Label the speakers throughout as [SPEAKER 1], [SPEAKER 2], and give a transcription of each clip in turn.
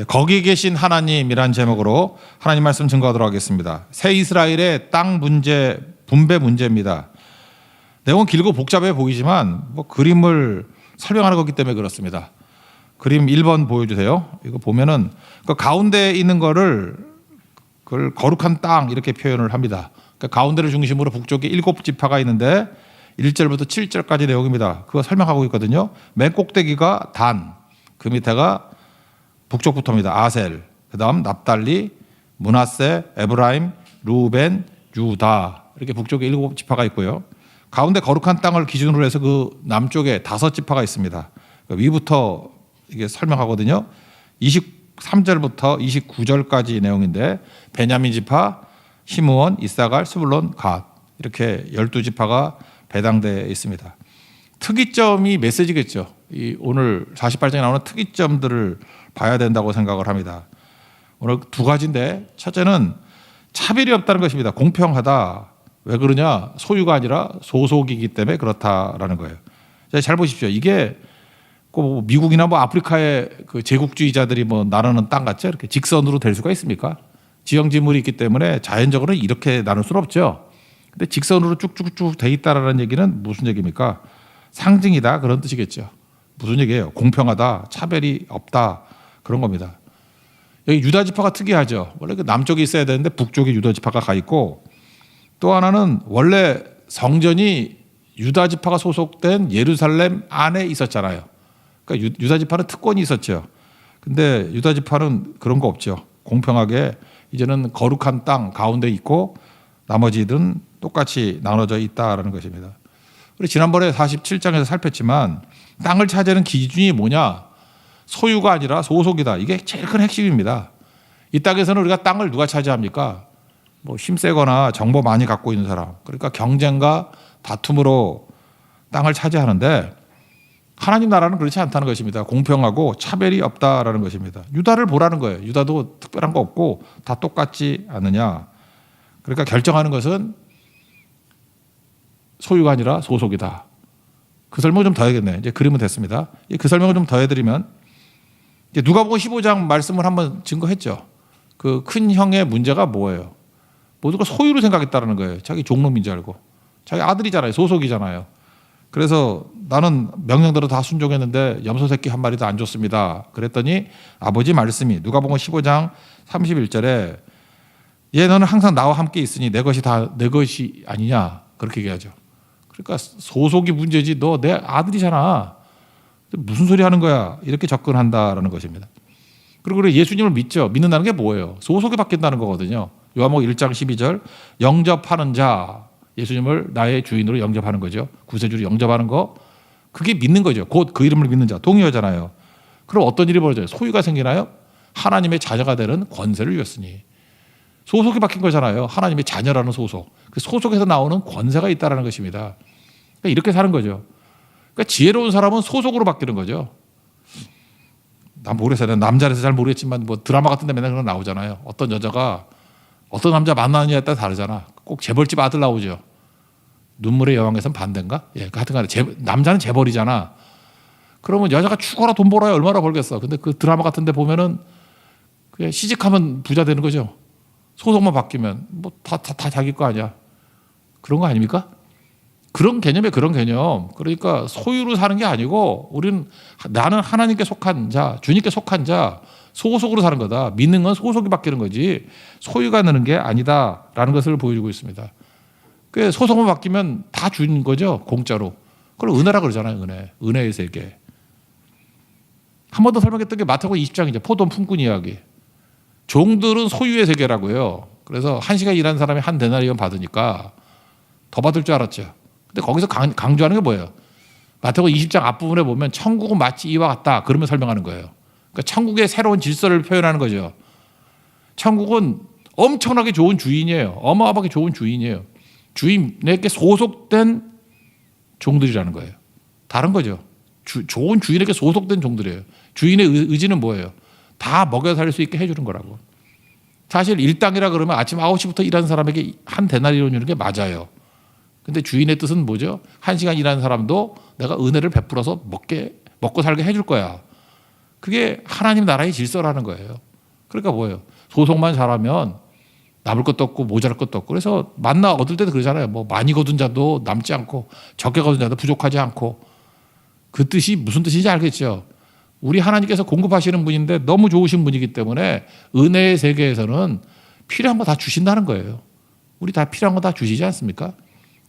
[SPEAKER 1] 거기 계신 하나님이란 제목으로 하나님 말씀 증거하도록 하겠습니다. 새 이스라엘의 땅 문제, 분배 문제입니다. 내용은 길고 복잡해 보이지만 그림을 설명하는 거기 때문에 그렇습니다. 그림 1번 보여주세요. 이거 보면은 그 가운데에 있는 그걸 거룩한 땅 이렇게 표현을 합니다. 그러니까 가운데를 중심으로 북쪽에 7지파가 있는데 1절부터 7절까지 내용입니다. 그거 설명하고 있거든요. 맨 꼭대기가 단, 그 밑에가 북쪽부터입니다. 아셀, 그 다음 납달리, 므낫세, 에브라임, 루벤, 유다 이렇게 북쪽에 7지파가 있고요. 가운데 거룩한 땅을 기준으로 해서 그 남쪽에 5지파가 있습니다. 위부터 이게 설명하거든요. 23절부터 29절까지 내용인데 베냐민 지파, 시므온, 이사갈, 스불론, 갓 이렇게 12지파가 배당되어 있습니다. 특이점이 메시지겠죠. 이 오늘 48장에 나오는 특이점들을 봐야 된다고 생각을 합니다. 오늘 두 가지인데 첫째는 차별이 없다는 것입니다. 공평하다. 왜 그러냐? 소유가 아니라 소속이기 때문에 그렇다라는 거예요. 잘 보십시오. 이게 꼭 미국이나 아프리카의 그 제국주의자들이 나누는 땅 같죠? 이렇게 직선으로 될 수가 있습니까? 지형지물이 있기 때문에 자연적으로 이렇게 나눌 수는 없죠. 근데 직선으로 쭉쭉쭉 돼 있다라는 얘기는 무슨 얘기입니까? 상징이다 그런 뜻이겠죠. 무슨 얘기예요? 공평하다, 차별이 없다 그런 겁니다. 여기 유다 지파가 특이하죠. 원래 그 남쪽에 있어야 되는데 북쪽에 유다 지파가 가 있고 또 하나는 원래 성전이 유다 지파가 소속된 예루살렘 안에 있었잖아요. 그러니까 유다 지파는 특권이 있었죠. 근데 유다 지파는 그런 거 없죠. 공평하게 이제는 거룩한 땅 가운데 있고 나머지들은 똑같이 나눠져 있다라는 것입니다. 우리 지난번에 47장에서 살폈지만 땅을 차지하는 기준이 뭐냐? 소유가 아니라 소속이다. 이게 제일 큰 핵심입니다. 이 땅에서는 우리가 땅을 누가 차지합니까? 힘세거나 정보 많이 갖고 있는 사람. 그러니까 경쟁과 다툼으로 땅을 차지하는데 하나님 나라는 그렇지 않다는 것입니다. 공평하고 차별이 없다라는 것입니다. 유다를 보라는 거예요. 유다도 특별한 거 없고 다 똑같지 않느냐. 그러니까 결정하는 것은 소유가 아니라 소속이다. 그 설명을 좀 더 해야겠네. 이제 그림은 됐습니다. 그 설명을 좀 더 해드리면 이제 누가복음 15장 말씀을 한번 증거했죠. 그 큰 형의 문제가 뭐예요? 모두가 소유로 생각했다는 거예요. 자기 종놈인 줄 알고. 자기 아들이잖아요. 소속이잖아요. 그래서 나는 명령대로 다 순종했는데 염소 새끼 한 마리도 안 줬습니다. 그랬더니 아버지 말씀이 누가복음 15장 31절에 얘 너는 항상 나와 함께 있으니 내 것이 다 내 것이 아니냐 그렇게 얘기하죠. 그러니까 소속이 문제지 너 내 아들이잖아. 무슨 소리 하는 거야. 이렇게 접근한다라는 것입니다. 그리고 예수님을 믿죠. 믿는다는 게 뭐예요? 소속이 바뀐다는 거거든요. 요한복음 1장 12절 영접하는 자 예수님을 나의 주인으로 영접하는 거죠. 구세주로 영접하는 거 그게 믿는 거죠. 곧 그 이름을 믿는 자 동의어잖아요. 그럼 어떤 일이 벌어져요? 소유가 생기나요? 하나님의 자녀가 되는 권세를 주었으니 소속이 바뀐 거잖아요. 하나님의 자녀라는 소속. 그 소속에서 나오는 권세가 있다는 것입니다. 그러니까 이렇게 사는 거죠. 그러니까 지혜로운 사람은 소속으로 바뀌는 거죠. 난 모르겠어요. 남자라서 잘 모르겠지만 드라마 같은 데 맨날 그런 거 나오잖아요. 어떤 여자가 어떤 남자 만나느냐에 따라 다르잖아. 꼭 재벌집 아들 나오죠. 눈물의 여왕에서는 반대인가? 하여튼 간에 남자는 재벌이잖아. 그러면 여자가 죽어라 돈 벌어야 얼마나 벌겠어. 근데 그 드라마 같은 데 보면은 그냥 시집하면 부자 되는 거죠. 소속만 바뀌면 다 자기 거 아니야. 그런 거 아닙니까? 그런 개념에 그런 개념. 그러니까 소유로 사는 게 아니고 우리는 나는 하나님께 속한 자, 주님께 속한 자, 소속으로 사는 거다. 믿는 건 소속이 바뀌는 거지 소유가 느는 게 아니다라는 것을 보여주고 있습니다. 그 소속만 바뀌면 다 준 거죠. 공짜로. 그걸 은혜라 그러잖아요. 은혜의 세계. 한 번 더 설명했던 게 마태복음 20장이죠. 포도원 품꾼 이야기. 종들은 소유의 세계라고요. 그래서 1시간 일하는 사람이 한 데나리온 받으니까 더 받을 줄 알았죠. 근데 거기서 강조하는 게 뭐예요? 마태복음 20장 앞부분에 보면 천국은 마치 이와 같다. 그러면 설명하는 거예요. 그러니까 천국의 새로운 질서를 표현하는 거죠. 천국은 엄청나게 좋은 주인이에요. 어마어마하게 좋은 주인이에요. 주인에게 소속된 종들이라는 거예요. 다른 거죠. 좋은 주인에게 소속된 종들이에요. 주인의 의지는 뭐예요? 다 먹여 살릴 수 있게 해주는 거라고. 사실 일당이라 그러면 아침 9시부터 일하는 사람에게 한 데나리온 주는 게 맞아요. 근데 주인의 뜻은 뭐죠? 1시간 일하는 사람도 내가 은혜를 베풀어서 먹고 살게 해줄 거야. 그게 하나님 나라의 질서라는 거예요. 그러니까 뭐예요? 소속만 잘하면 남을 것도 없고 모자랄 것도 없고, 그래서 만나 얻을 때도 그러잖아요. 뭐 많이 거둔 자도 남지 않고 적게 거둔 자도 부족하지 않고. 그 뜻이 무슨 뜻인지 알겠죠? 우리 하나님께서 공급하시는 분인데 너무 좋으신 분이기 때문에 은혜의 세계에서는 필요한 거 다 주신다는 거예요. 우리 다 필요한 거 다 주시지 않습니까?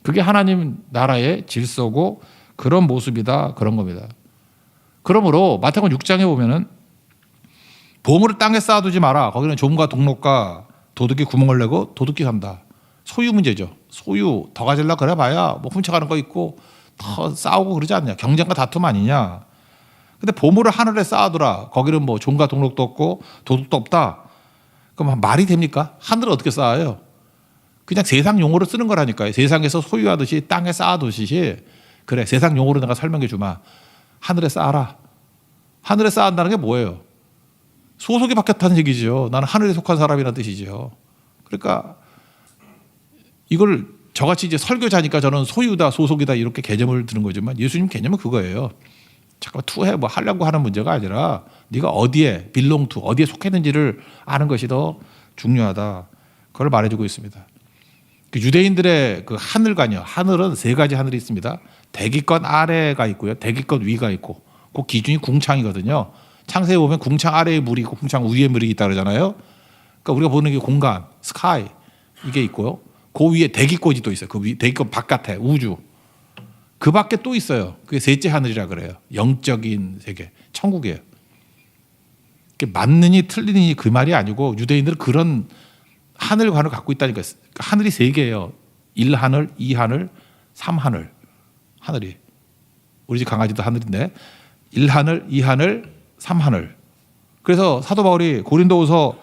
[SPEAKER 1] 그게 하나님 나라의 질서고 그런 모습이다, 그런 겁니다. 그러므로 마태복음 6장에 보면은 보물을 땅에 쌓아두지 마라. 거기는 좀과 동록과 도둑이 구멍을 내고 도둑이 산다. 소유 문제죠. 소유 더 가질라 그래 봐야 뭐 훔쳐가는 거 있고 더 싸우고 그러지 않냐. 경쟁과 다툼 아니냐. 근데 보물을 하늘에 쌓아두라. 거기는 뭐 종과 동록도 없고 도둑도 없다. 그럼 말이 됩니까? 하늘을 어떻게 쌓아요? 그냥 세상 용어로 쓰는 거라니까요. 세상에서 소유하듯이 땅에 쌓아두듯이. 그래, 세상 용어로 내가 설명해 주마. 하늘에 쌓아라. 하늘에 쌓는다는 게 뭐예요? 소속이 바뀌었다는 얘기죠. 나는 하늘에 속한 사람이라는 뜻이죠. 그러니까 이걸 저같이 이제 설교자니까 저는 소유다, 소속이다 이렇게 개념을 드는 거지만 예수님 개념은 그거예요. 잠깐 투해 뭐 하려고 하는 문제가 아니라 네가 어디에 belong to, 어디에 속했는지를 아는 것이 더 중요하다. 그걸 말해주고 있습니다. 그 유대인들의 그 하늘관이요. 하늘은 세 가지 하늘이 있습니다. 대기권 아래가 있고요. 대기권 위가 있고 그 기준이 궁창이거든요. 창세에 보면 궁창 아래에 물이 있고 궁창 위에 물이 있다 그러잖아요. 그러니까 우리가 보는 게 공간, 스카이 이게 있고요. 그 위에 대기권이 또 있어요. 그 위, 대기권 바깥에 우주. 그 밖에 또 있어요. 그게 셋째 하늘이라 그래요. 영적인 세계, 천국이에요. 맞느니 틀리니 그 말이 아니고 유대인들은 그런 하늘관을 갖고 있다니까. 하늘이 세 개예요. 1하늘, 2하늘, 3하늘. 하늘이. 우리 집 강아지도 하늘인데 1하늘, 2하늘, 3하늘. 그래서 사도 바울이 고린도후서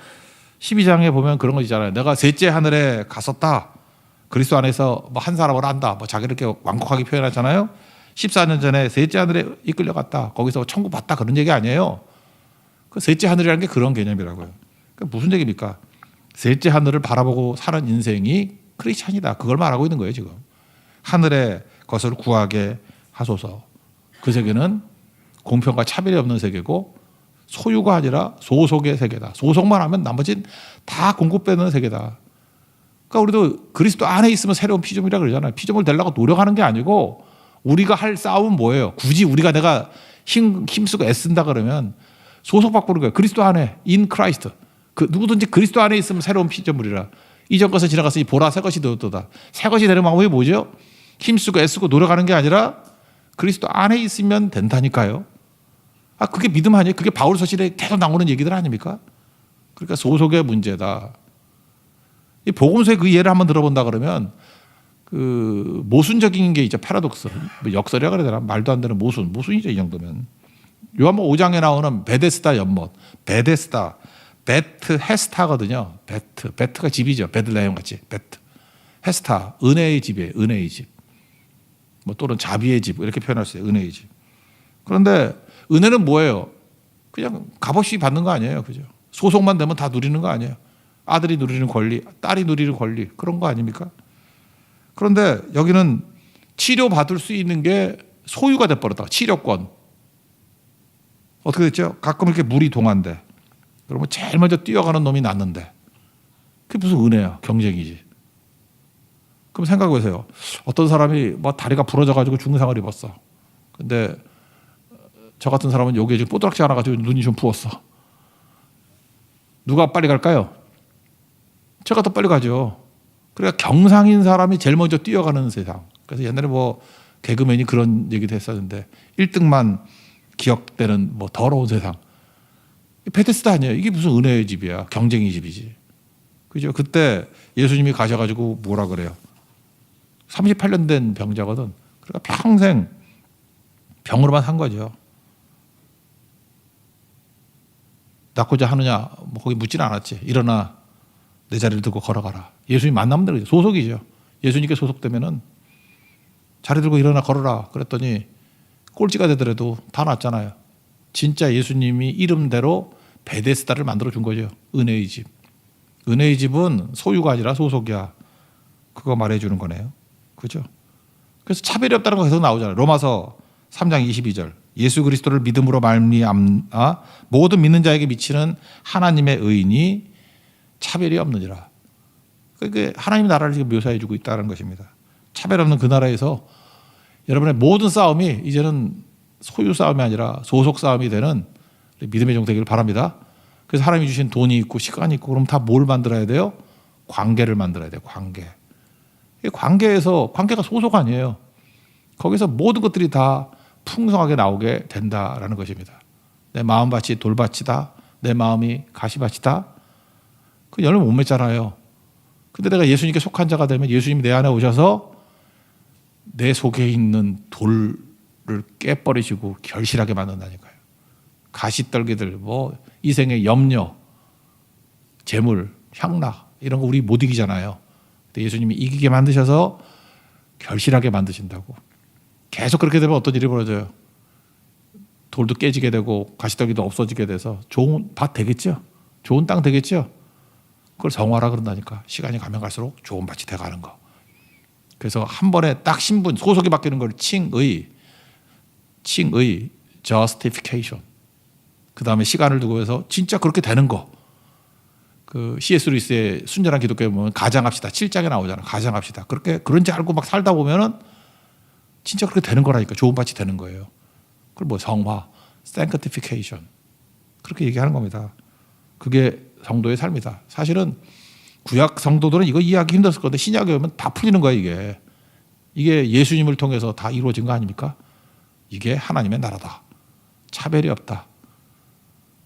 [SPEAKER 1] 12장에 보면 그런 거 있잖아요. 내가 셋째 하늘에 갔었다. 그리스도 안에서 뭐 한 사람을 안다. 뭐 자기를 이렇게 완곡하게 표현하잖아요. 14년 전에 셋째 하늘에 이끌려갔다. 거기서 천국 봤다. 그런 얘기 아니에요. 그 셋째 하늘이라는 게 그런 개념이라고요. 그러니까 무슨 얘기입니까? 셋째 하늘을 바라보고 사는 인생이 크리스찬이다. 그걸 말하고 있는 거예요, 지금. 하늘의 것을 구하게 하소서. 그 세계는 공평과 차별이 없는 세계고 소유가 아니라 소속의 세계다. 소속만 하면 나머지는 다 공급되는 세계다. 그러니까 우리도 그리스도 안에 있으면 새로운 피조물이라고 그러잖아요. 피조물 되려고 노력하는 게 아니고 우리가 할 싸움은 뭐예요? 굳이 내가 힘쓰고 애쓴다 그러면 소속 바꾸는 거예요. 그리스도 안에 in Christ. 그 누구든지 그리스도 안에 있으면 새로운 피조물이라. 이전 것은 지나갔으니 보라 새 것이 되었도다. 새 것이 되는 방법이 뭐죠? 힘쓰고 애쓰고 노력하는 게 아니라 그리스도 안에 있으면 된다니까요. 아, 그게 믿음 아니에요? 그게 바울 서신에 계속 나오는 얘기들 아닙니까? 그러니까 소속의 문제다. 이 복음서의 그 예를 한번 들어본다 그러면 그 모순적인 게 있죠. 패러독스. 뭐 역설이라 그래야 되나? 말도 안 되는 모순이죠. 이 정도면. 요한복음 5장에 나오는 베데스다 연못. 베데스다. 베트 헤스타거든요. 베트가 집이죠. 베들레헴 같이. 베트. 헤스타. 은혜의 집이에요. 은혜의 집. 뭐 또는 자비의 집 이렇게 표현할 수 있어요. 은혜의 집. 그런데 은혜는 뭐예요? 그냥 값없이 받는 거 아니에요. 그죠? 소속만 되면 다 누리는 거 아니에요. 아들이 누리는 권리, 딸이 누리는 권리 그런 거 아닙니까? 그런데 여기는 치료받을 수 있는 게 소유가 돼버렸다. 치료권. 어떻게 됐죠? 가끔 이렇게 물이 동한데 그러면 제일 먼저 뛰어가는 놈이 낫는데 그게 무슨 은혜야? 경쟁이지. 그럼 생각해 보세요. 어떤 사람이 뭐 다리가 부러져가지고 중상을 입었어. 근데 저 같은 사람은 여기에 지금 뽀드락지 하나 가지고 눈이 좀 부었어. 누가 빨리 갈까요? 제가 더 빨리 가죠. 그러니까 경상인 사람이 제일 먼저 뛰어가는 세상. 그래서 옛날에 뭐 개그맨이 그런 얘기도 했었는데 1등만 기억되는 뭐 더러운 세상. 베데스다 아니에요. 이게 무슨 은혜의 집이야. 경쟁의 집이지. 그죠? 그때 예수님이 가셔가지고 뭐라 그래요? 38년 된 병자거든. 그러니까 평생 병으로만 산 거죠. 낫고자 하느냐? 뭐 거기 묻지는 않았지. 일어나 내 자리를 들고 걸어가라. 예수님 만나면 되죠. 소속이죠. 예수님께 소속되면은 자리 들고 일어나 걸어라. 그랬더니 꼴찌가 되더라도 다 낫잖아요. 진짜 예수님이 이름대로 베데스다를 만들어 준 거죠. 은혜의 집. 은혜의 집은 소유가 아니라 소속이야. 그거 말해 주는 거네요. 그죠? 그래서 차별이 없다는 거 계속 나오잖아요. 로마서 3장 22절. 예수 그리스도를 믿음으로 말미암아 모든 믿는 자에게 미치는 하나님의 의인이 차별이 없느니라. 그게 하나님의 나라를 지금 묘사해 주고 있다는 것입니다. 차별 없는 그 나라에서 여러분의 모든 싸움이 이제는 소유 싸움이 아니라 소속 싸움이 되는 믿음의 종 되기를 바랍니다. 그래서 하나님이 주신 돈이 있고 시간이 있고 그럼 다 뭘 만들어야 돼요? 관계를 만들어야 돼요. 관계에서 관계가 소속 아니에요. 거기서 모든 것들이 다 풍성하게 나오게 된다라는 것입니다. 내 마음밭이 돌밭이다. 내 마음이 가시밭이다. 그 열매 못 맺잖아요. 근데 내가 예수님께 속한 자가 되면 예수님이 내 안에 오셔서 내 속에 있는 돌을 깨버리시고 결실하게 만든다니까요. 가시떨기들, 뭐 이생의 염려, 재물, 향락 이런 거 우리 못 이기잖아요. 근데 예수님이 이기게 만드셔서 결실하게 만드신다고. 계속 그렇게 되면 어떤 일이 벌어져요? 돌도 깨지게 되고 가시떨기도 없어지게 돼서 좋은 밭 되겠죠? 좋은 땅 되겠죠? 그걸 성화라 그런다니까. 시간이 가면 갈수록 좋은 밭이 돼가는 거. 그래서 한 번에 딱 신분, 소속이 바뀌는 걸 칭의, justification. 그 다음에 시간을 두고 해서 진짜 그렇게 되는 거. 그 C.S. 루이스의 순전한 기독교에 보면 가장합시다. 7장에 나오잖아. 가장합시다. 그런지 알고 막 살다 보면은 진짜 그렇게 되는 거라니까. 좋은 밭이 되는 거예요. 그걸 뭐 성화, sanctification. 그렇게 얘기하는 겁니다. 그게 성도의 삶이다. 사실은 구약 성도들은 이거 이해하기 힘들었을 건데 신약에 오면 다 풀리는 거야 이게. 이게 예수님을 통해서 다 이루어진 거 아닙니까? 이게 하나님의 나라다. 차별이 없다.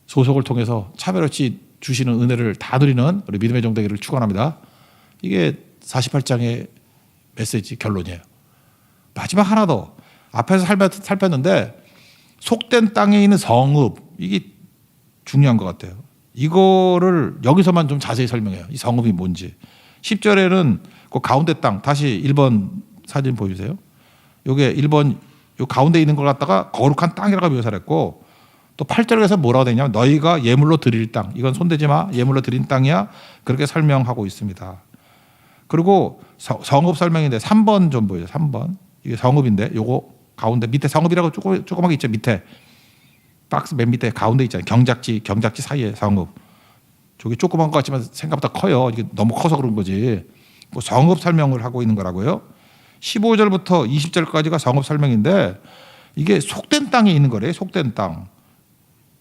[SPEAKER 1] 소속을 통해서 차별 없이 주시는 은혜를 다 누리는 우리 믿음의 종 되기를 축원합니다. 이게 48장의 메시지 결론이에요. 마지막 하나 더. 앞에서 살폈는데 속된 땅에 있는 성읍 이게 중요한 것 같아요. 이거를 여기서만 좀 자세히 설명해요. 이 성읍이 뭔지. 10절에는 그 가운데 땅 다시 1번 사진 보여주세요. 요게 1번 요 가운데 있는 걸 갖다가 거룩한 땅이라고 묘사를 했고 또 8절에서 뭐라고 되냐면 너희가 예물로 드릴 땅. 이건 손대지 마. 예물로 드린 땅이야. 그렇게 설명하고 있습니다. 그리고 성읍 설명인데 3번 좀 보여요. 3번. 이게 성읍인데 요거 가운데 밑에 성읍이라고 조그맣게 있죠. 밑에. 박스 맨 밑에 가운데 있잖아요. 경작지 사이에 성읍. 저기 조그만 것 같지만 생각보다 커요. 이게 너무 커서 그런 거지. 뭐 성읍 설명을 하고 있는 거라고요. 15절부터 20절까지가 성읍 설명인데 이게 속된 땅에 있는 거래요. 속된 땅.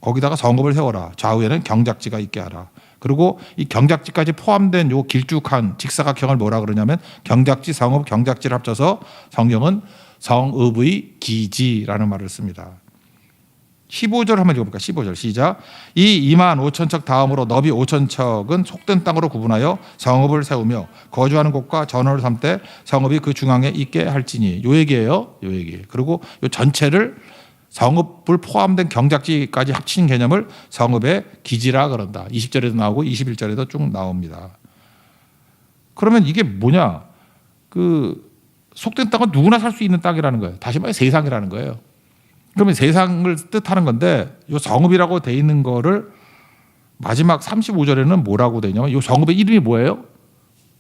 [SPEAKER 1] 거기다가 성읍을 세워라. 좌우에는 경작지가 있게 하라. 그리고 이 경작지까지 포함된 요 길쭉한 직사각형을 뭐라 그러냐면 경작지, 성읍, 경작지를 합쳐서 성경은 성읍의 기지라는 말을 씁니다. 15절 한번 읽어볼까요? 15절 시작. 이 2만 5천 척 다음으로 너비 5천 척은 속된 땅으로 구분하여 성읍을 세우며 거주하는 곳과 전원을 삼되 성읍이 그 중앙에 있게 할지니. 요 얘기예요. 요 얘기. 그리고 요 전체를 성읍을 포함된 경작지까지 합친 개념을 성읍의 기지라 그런다. 20절에도 나오고 21절에도 쭉 나옵니다. 그러면 이게 뭐냐? 그 속된 땅은 누구나 살 수 있는 땅이라는 거예요. 다시 말해 세상이라는 거예요. 그러면 세상을 뜻하는 건데 이 성읍이라고 돼 있는 거를 마지막 35절에는 뭐라고 돼 있냐면 이 성읍의 이름이 뭐예요?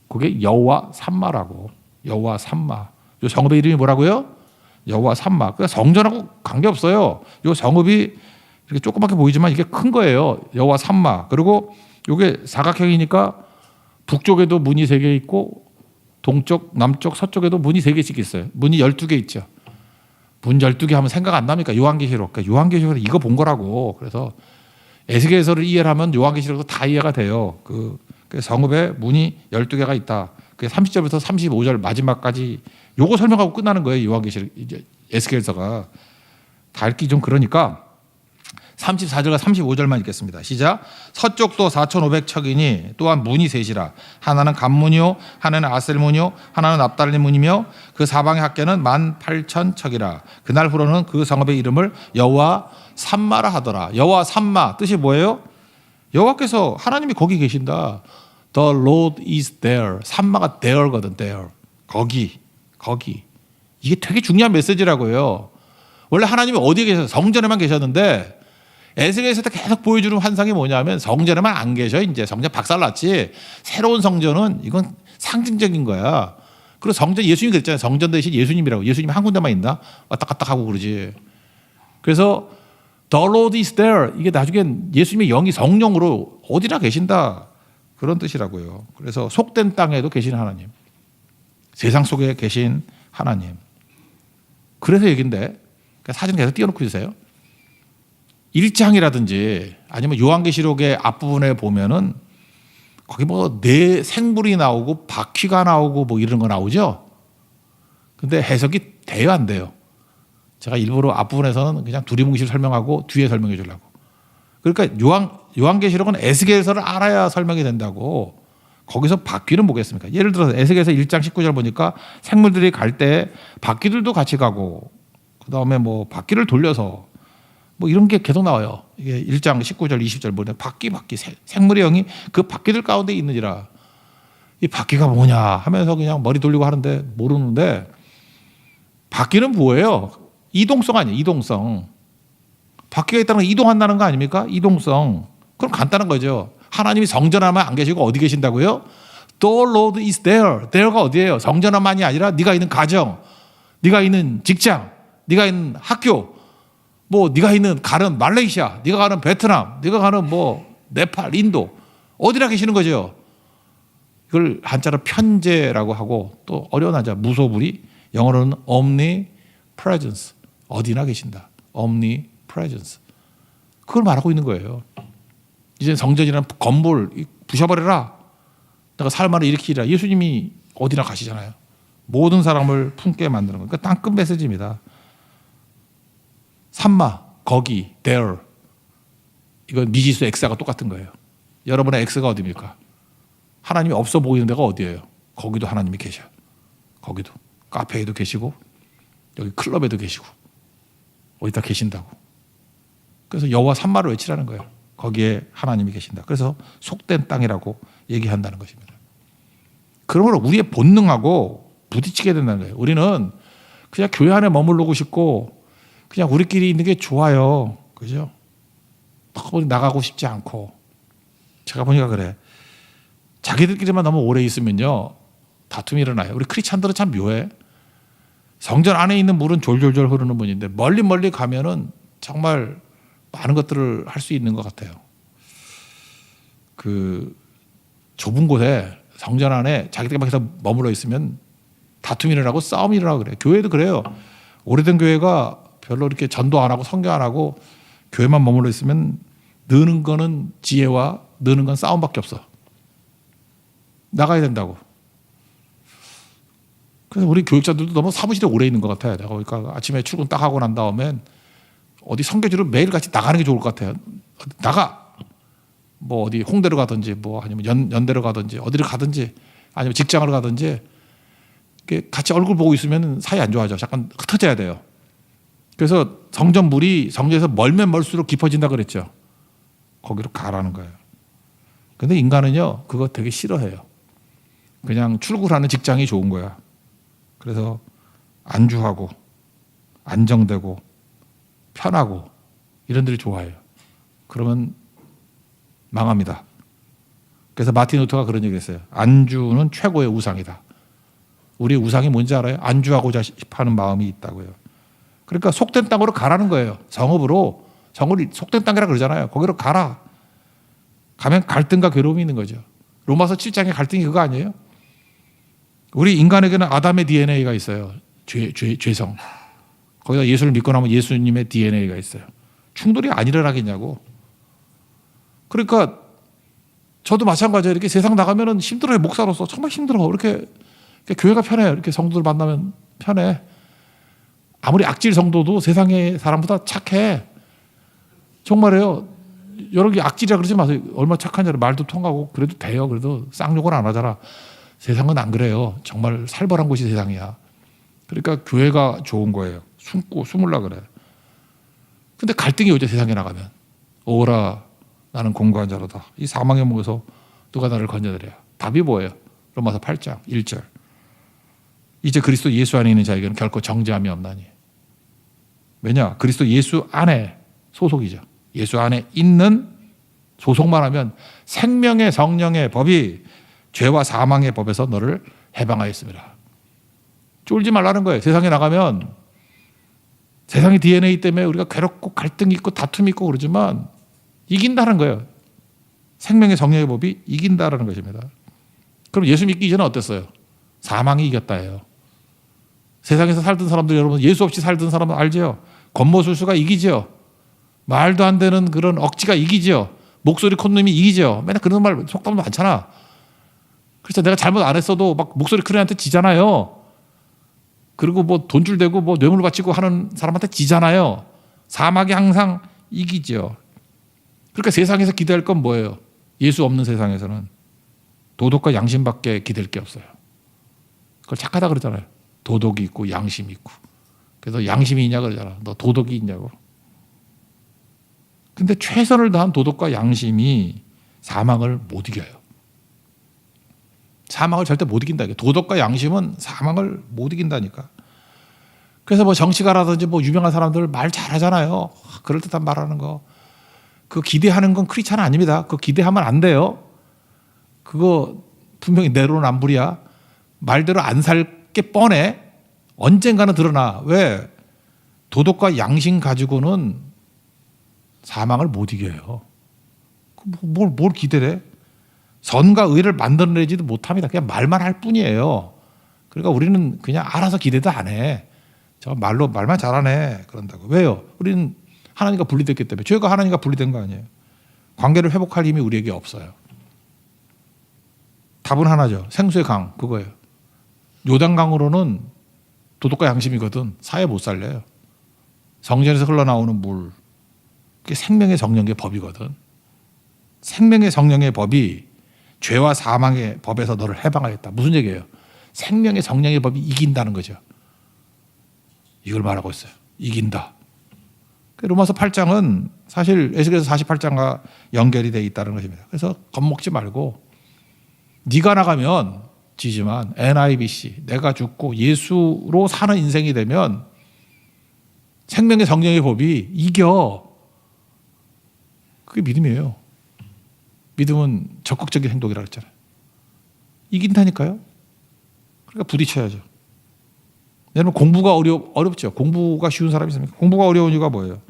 [SPEAKER 1] 그게 여호와 삼마라고. 여호와 삼마. 이 성읍의 이름이 뭐라고요? 여호와 삼마. 그러니까 성전하고 관계없어요. 이 성읍이 이렇게 조그맣게 보이지만 이게 큰 거예요. 여호와 삼마. 그리고 이게 사각형이니까 북쪽에도 문이 3개 있고 동쪽, 남쪽, 서쪽에도 문이 3개씩 있어요. 문이 12개 있죠. 문 12개 하면 생각 안 납니까? 요한계시록. 그러니까 요한계시록에서 이거 본 거라고. 그래서 에스겔서를 이해를 하면 요한계시록도 다 이해가 돼요. 그 성읍에 문이 12개가 있다. 그게 30절부터 35절 마지막까지 요거 설명하고 끝나는 거예요. 요한계시록 이제 에스겔서가 다 읽기 좀 그러니까 34절과 35절만 읽겠습니다. 시작. 서쪽도 4,500척이니 또한 문이 셋이라. 하나는 간문이요 하나는 아셀문이요 하나는 납달리 문이며 그 사방의 학계는 18,000척이라. 그날 후로는 그 성읍의 이름을 여호와 삼마라 하더라. 여호와 삼마 뜻이 뭐예요? 여호와께서 하나님이 거기 계신다. The Lord is there. 삼마가 there거든. there. 거기. 이게 되게 중요한 메시지라고요. 원래 하나님이 어디에 계셔서 성전에만 계셨는데 에스겔에서 계속 보여주는 환상이 뭐냐면 성전에만 안 계셔. 이제 성전 박살났지. 새로운 성전은 이건 상징적인 거야. 그리고 성전 예수님이 그랬잖아요. 성전 대신 예수님이라고. 예수님이 한 군데만 있나? 왔다 갔다 하고 그러지. 그래서 The Lord is there. 이게 나중엔 예수님의 영이 성령으로 어디나 계신다. 그런 뜻이라고요. 그래서 속된 땅에도 계신 하나님. 세상 속에 계신 하나님. 그래서 얘기인데 사진 계속 띄워놓고 있어요. 1장이라든지 아니면 요한계시록의 앞부분에 보면은 거기 뭐 내 생물이 나오고 바퀴가 나오고 뭐 이런 거 나오죠. 근데 해석이 돼요, 안 돼요? 제가 일부러 앞부분에서는 그냥 두리뭉실 설명하고 뒤에 설명해 주려고. 그러니까 요한계시록은 에스겔서를 알아야 설명이 된다고. 거기서 바퀴는 뭐겠습니까? 예를 들어서 에스겔서 1장 19절 보니까 생물들이 갈 때 바퀴들도 같이 가고 그다음에 뭐 바퀴를 돌려서 뭐 이런 게 계속 나와요. 이게 1장 19절 20절 보면 바퀴 생물의 영이 그 바퀴들 가운데 있느니라. 이 바퀴가 뭐냐 하면서 그냥 머리 돌리고 하는데 모르는데 바퀴는 뭐예요? 이동성 아니에요. 이동성. 바퀴가 있다는 건 이동한다는 거 아닙니까? 이동성. 그럼 간단한 거죠. 하나님이 성전 안에 안 계시고 어디 계신다고요? The Lord is there. there가 어디예요? 성전 안만이 아니라 네가 있는 가정, 네가 있는 직장, 네가 있는 학교, 뭐 네가 가는 말레이시아, 네가 가는 베트남, 네가 가는 뭐 네팔, 인도 어디나 계시는 거죠. 이걸 한자로 편재라고 하고 또 어려운 한자 무소불위, 영어로는 omnipresence. 어디나 계신다. omnipresence. 그걸 말하고 있는 거예요. 이제 성전이라는 건물 부셔버려라. 내가 살만을 일으키라. 예수님이 어디나 가시잖아요. 모든 사람을 품게 만드는 거예요. 그러니까 땅끝 메시지입니다. 산마, 거기, there. 이건 미지수 X가 똑같은 거예요. 여러분의 X가 어디입니까? 하나님이 없어 보이는 데가 어디예요? 거기도 하나님이 계셔. 거기도. 카페에도 계시고 여기 클럽에도 계시고 어디다 계신다고. 그래서 여호와 산마를 외치라는 거예요. 거기에 하나님이 계신다. 그래서 속된 땅이라고 얘기한다는 것입니다. 그러므로 우리의 본능하고 부딪히게 된다는 거예요. 우리는 그냥 교회 안에 머무르고 싶고 그냥 우리끼리 있는 게 좋아요. 그죠? 나가고 싶지 않고. 제가 보니까 그래. 자기들끼리만 너무 오래 있으면요. 다툼이 일어나요. 우리 크리스찬들은 참 묘해. 성전 안에 있는 물은 졸졸졸 흐르는 분인데 멀리 가면은 정말 많은 것들을 할 수 있는 것 같아요. 그 좁은 곳에 성전 안에 자기들만 계속 머물러 있으면 다툼이 일어나고 싸움이 일어나고 그래요. 교회도 그래요. 오래된 교회가 별로 이렇게 전도 안 하고 선교 안 하고 교회만 머물러 있으면 느는 거는 지혜와 느는 건 싸움밖에 없어. 나가야 된다고. 그래서 우리 교육자들도 너무 사무실에 오래 있는 것 같아요. 그러니까 아침에 출근 딱 하고 난 다음엔 어디 선교지로 매일 같이 나가는 게 좋을 것 같아요. 나가. 뭐 어디 홍대로 가든지 뭐 아니면 연대로 가든지 어디를 가든지 아니면 직장을 가든지 같이 얼굴 보고 있으면 사이 안 좋아져. 잠깐 흩어져야 돼요. 그래서 성전 물이 성전에서 멀면 멀수록 깊어진다 그랬죠. 거기로 가라는 거예요. 근데 인간은요 그거 되게 싫어해요. 그냥 출근하는 직장이 좋은 거야. 그래서 안주하고 안정되고 편하고 이런 데를 좋아해요. 그러면 망합니다. 그래서 마틴 루터가 그런 얘기를 했어요. 안주는 최고의 우상이다. 우리의 우상이 뭔지 알아요? 안주하고자 하는 마음이 있다고요. 그러니까 속된 땅으로 가라는 거예요. 정읍으로. 정읍이 속된 땅이라 그러잖아요. 거기로 가라. 가면 갈등과 괴로움이 있는 거죠. 로마서 7장의 갈등이 그거 아니에요? 우리 인간에게는 아담의 DNA가 있어요. 죄성. 거기다 예수를 믿고 나면 예수님의 DNA가 있어요. 충돌이 안 일어나겠냐고. 그러니까 저도 마찬가지예요. 이렇게 세상 나가면 힘들어요. 목사로서 정말 힘들어. 이렇게 교회가 편해요. 이렇게 성도들 만나면 편해. 아무리 악질 성도도 세상의 사람보다 착해. 정말이에요. 여러 개 악질이라 그러지 마세요. 얼마나 착한 줄 말도 통하고 그래도 돼요. 그래도 쌍욕을 안 하잖아. 세상은 안 그래요. 정말 살벌한 곳이 세상이야. 그러니까 교회가 좋은 거예요. 숨을라 그래. 근데 갈등이 오죠. 세상에 나가면. 오라 나는 공고한 자로다. 이 사망의 목에서 누가 나를 건져내랴. 답이 뭐예요? 로마서 8장 1절. 이제 그리스도 예수 안에 있는 자에게는 결코 정죄함이 없나니. 왜냐? 그리스도 예수 안에 소속이죠. 예수 안에 있는 소속만 하면 생명의 성령의 법이 죄와 사망의 법에서 너를 해방하였습니다. 쫄지 말라는 거예요. 세상에 나가면 세상의 DNA 때문에 우리가 괴롭고 갈등이 있고 다툼이 있고 그러지만 이긴다는 거예요. 생명의 정령의 법이 이긴다라는 것입니다. 그럼 예수 믿기 이전에 어땠어요? 사망이 이겼다예요. 세상에서 살던 사람들, 여러분 예수 없이 살던 사람은 알죠? 겉모술수가 이기죠. 말도 안 되는 그런 억지가 이기죠. 목소리 콧놈이 이기죠. 맨날 그런 말 속담도 많잖아. 그래서 내가 잘못 안 했어도 막 목소리 큰 애한테 지잖아요. 그리고 뭐 돈줄 대고 뭐 뇌물 바치고 하는 사람한테 지잖아요. 사막이 항상 이기죠. 그러니까 세상에서 기대할 건 뭐예요? 예수 없는 세상에서는 도덕과 양심밖에 기댈 게 없어요. 그걸 착하다 그러잖아요. 도덕이 있고 양심이 있고. 그래서 양심이 있냐 그러잖아. 너 도덕이 있냐고. 근데 최선을 다한 도덕과 양심이 사망을 못 이겨요. 사망을 절대 못 이긴다. 도덕과 양심은 사망을 못 이긴다니까. 그래서 뭐 정치가라든지 뭐 유명한 사람들 말 잘하잖아요. 그럴듯한 말하는 거. 그거 기대하는 건 크리스찬 아닙니다. 그거 기대하면 안 돼요. 그거 분명히 내로남불이야. 말대로 안 살 게 뻔해. 언젠가는 드러나. 왜? 도덕과 양심 가지고는 사망을 못 이겨요. 뭘 기대래? 선과 의를 만들어내지도 못합니다. 그냥 말만 할 뿐이에요. 그러니까 우리는 그냥 알아서 기대도 안 해. 저 말만 잘하네. 그런다고. 왜요? 우리는 하나님과 분리됐기 때문에. 죄가 하나님과 분리된 거 아니에요. 관계를 회복할 힘이 우리에게 없어요. 답은 하나죠. 생수의 강, 그거예요. 요단강으로는 도덕과 양심이거든. 사회 못 살려요. 성전에서 흘러나오는 물. 그게 생명의 성령의 법이거든. 생명의 성령의 법이 죄와 사망의 법에서 너를 해방하겠다. 무슨 얘기예요? 생명의 성령의 법이 이긴다는 거죠. 이걸 말하고 있어요. 이긴다. 로마서 8장은 사실 에스겔서 48장과 연결이 되어 있다는 것입니다. 그래서 겁먹지 말고 네가 나가면 지지만 NIBC 내가 죽고 예수로 사는 인생이 되면 생명의 성령의 법이 이겨. 그게 믿음이에요. 믿음은 적극적인 행동이라고 했잖아요. 이긴다니까요. 그러니까 부딪혀야죠. 여러분 공부가 어렵죠. 공부가 쉬운 사람이 있습니까? 공부가 어려운 이유가 뭐예요?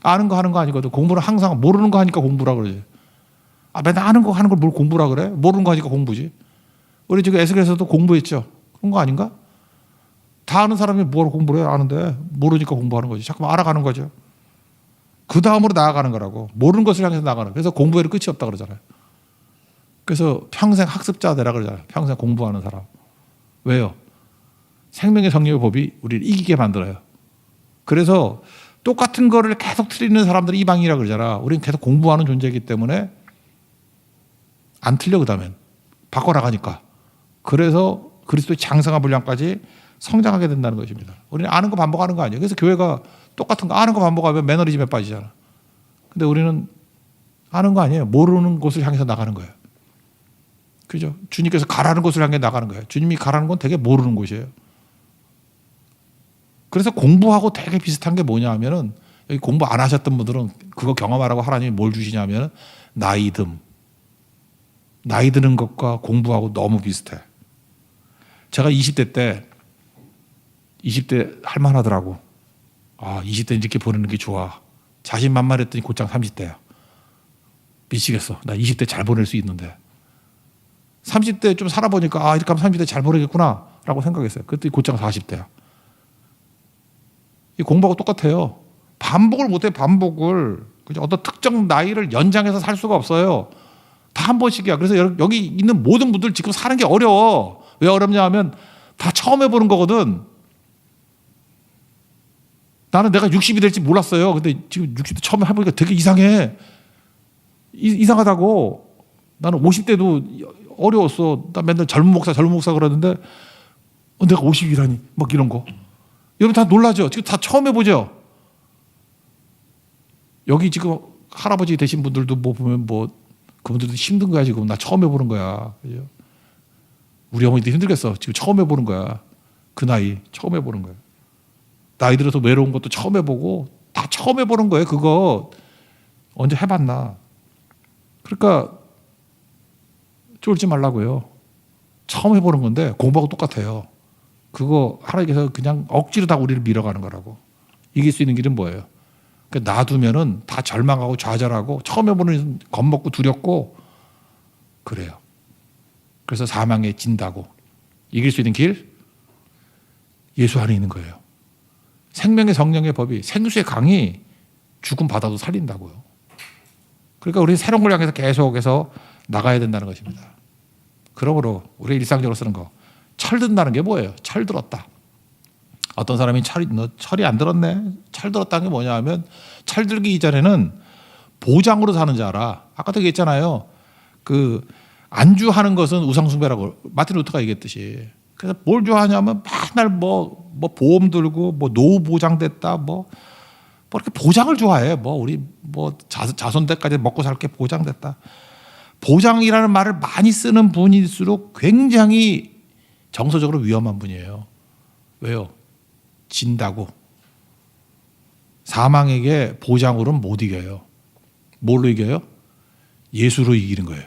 [SPEAKER 1] 아는 거 하는 거 아니거든. 공부는 항상 모르는 거 하니까 공부라 그러지. 맨날 아는 거 하는 걸 뭘 공부라 그래? 모르는 거 하니까 공부지. 우리 지금 에스겔에서도 공부했죠. 그런 거 아닌가? 다 아는 사람이 뭐하러 공부를 해요? 아는데 모르니까 공부하는 거지. 자꾸만 알아가는 거죠. 그 다음으로 나아가는 거라고. 모르는 것을 향해서 나아가는 거예요. 그래서 공부에는 끝이 없다 그러잖아요. 그래서 평생 학습자 되라 그러잖아요. 평생 공부하는 사람. 왜요? 생명의 성령의 법이 우리를 이기게 만들어요. 그래서 똑같은 거를 계속 틀리는 사람들이 이방인이라고 그러잖아. 우리는 계속 공부하는 존재이기 때문에 안 틀려. 그 다음엔 바꿔나가니까. 그래서 그리스도의 장성한 분량까지 성장하게 된다는 것입니다. 우리는 아는 거 반복하는 거 아니에요. 그래서 교회가 똑같은 거 아는 거 반복하면 매너리즘에 빠지잖아. 근데 우리는 아는 거 아니에요. 모르는 곳을 향해서 나가는 거예요. 그죠? 주님께서 가라는 곳을 향해 나가는 거예요. 주님이 가라는 건 되게 모르는 곳이에요. 그래서 공부하고 되게 비슷한 게 뭐냐 하면은 여기 공부 안 하셨던 분들은 그거 경험하라고 하나님이 뭘 주시냐 하면 나이듦. 나이 드는 것과 공부하고 너무 비슷해. 제가 20대 할만하더라고. 20대 이렇게 보내는 게 좋아. 자신만만했더니 곧장 30대야. 미치겠어. 나 20대 잘 보낼 수 있는데. 30대 좀 살아보니까 이렇게 하면 30대 잘 보내겠구나 라고 생각했어요. 그때 곧장 40대야. 이 공부하고 똑같아요. 반복을 못해. 반복을. 어떤 특정 나이를 연장해서 살 수가 없어요. 다 한 번씩이야. 그래서 여기 있는 모든 분들 지금 사는 게 어려워. 왜 어렵냐 하면 다 처음 해보는 거거든. 나는 내가 60이 될지 몰랐어요. 근데 지금 60대 처음 해보니까 되게 이상해. 이상하다고. 나는 50대도 어려웠어. 나 맨날 젊은 목사 그러는데 내가 50이라니 막 이런 거. 여러분 다 놀라죠? 지금 다 처음 해보죠? 여기 지금 할아버지 되신 분들도 뭐 보면 그분들도 힘든 거야. 지금 나 처음 해보는 거야. 그죠? 우리 어머니도 힘들겠어. 지금 처음 해보는 거야. 그 나이 처음 해보는 거야. 나이 들어서 외로운 것도 처음 해보고 다 처음 해보는 거예요. 그거 언제 해봤나. 그러니까 쫄지 말라고요. 처음 해보는 건데 공부하고 똑같아요. 그거 하나님께서 그냥 억지로 다 우리를 밀어가는 거라고. 이길 수 있는 길은 뭐예요? 그러니까 놔두면은 다 절망하고 좌절하고 처음에 보는 겁먹고 두렵고 그래요. 그래서 사망에 진다고. 이길 수 있는 길? 예수 안에 있는 거예요. 생명의 성령의 법이 생수의 강이 죽음 바다도 살린다고요. 그러니까 우리 새로운 걸 향해서 계속해서 나가야 된다는 것입니다. 그러므로 우리 일상적으로 쓰는 거 철든다는 게 뭐예요? 철들었다. 어떤 사람이 너 철이 안 들었네. 철들었다는 게 뭐냐 하면 철들기 이전에는 보장으로 사는 줄 알아. 아까도 얘기했잖아요. 그 안주하는 것은 우상숭배라고 마틴 루터가 얘기했듯이. 그래서 뭘 좋아하냐면 맨날 뭐 보험 들고 뭐 노후 보장됐다 뭐 이렇게 보장을 좋아해. 우리 자손 때까지 먹고 살게 보장됐다. 보장이라는 말을 많이 쓰는 분일수록 굉장히 정서적으로 위험한 분이에요. 왜요? 진다고. 사망에게 보장으로는 못 이겨요. 뭘로 이겨요? 예수로 이기는 거예요.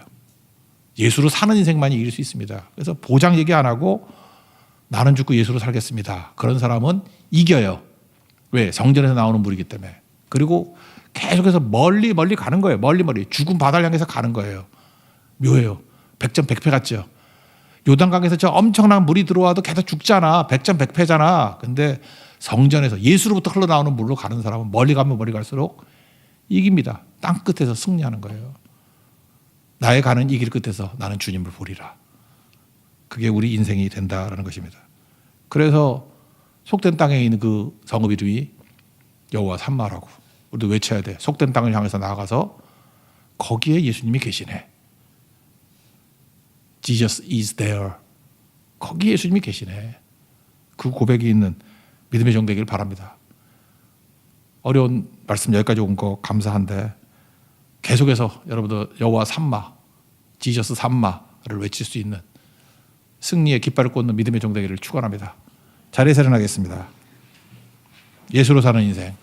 [SPEAKER 1] 예수로 사는 인생만이 이길 수 있습니다. 그래서 보장 얘기 안 하고 나는 죽고 예수로 살겠습니다. 그런 사람은 이겨요. 왜? 성전에서 나오는 물이기 때문에. 그리고 계속해서 멀리 가는 거예요. 멀리 죽음 바다를 향해서 가는 거예요. 묘해요. 백전백패 같죠. 요단강에서 저 엄청난 물이 들어와도 계속 죽잖아. 백전백패잖아. 근데 성전에서 예수로부터 흘러나오는 물로 가는 사람은 멀리 가면 멀리 갈수록 이깁니다. 땅 끝에서 승리하는 거예요. 나의 가는 이 길 끝에서 나는 주님을 보리라. 그게 우리 인생이 된다라는 것입니다. 그래서 속된 땅에 있는 그 성읍 이름이 여호와 산마라고. 우리도 외쳐야 돼. 속된 땅을 향해서 나아가서 거기에 예수님이 계시네. Jesus is there. 거기에 예수님이 계시네. 그 고백이 있는 믿음의 종 되기를 바랍니다. 어려운 말씀 여기까지 온 거 감사한데 계속해서 여러분들 여호와 산마, 지저스 산마를 외칠 수 있는 승리의 깃발을 꽂는 믿음의 종 되기를 축원합니다. 자리에서 일어나겠습니다. 예수로 사는 인생.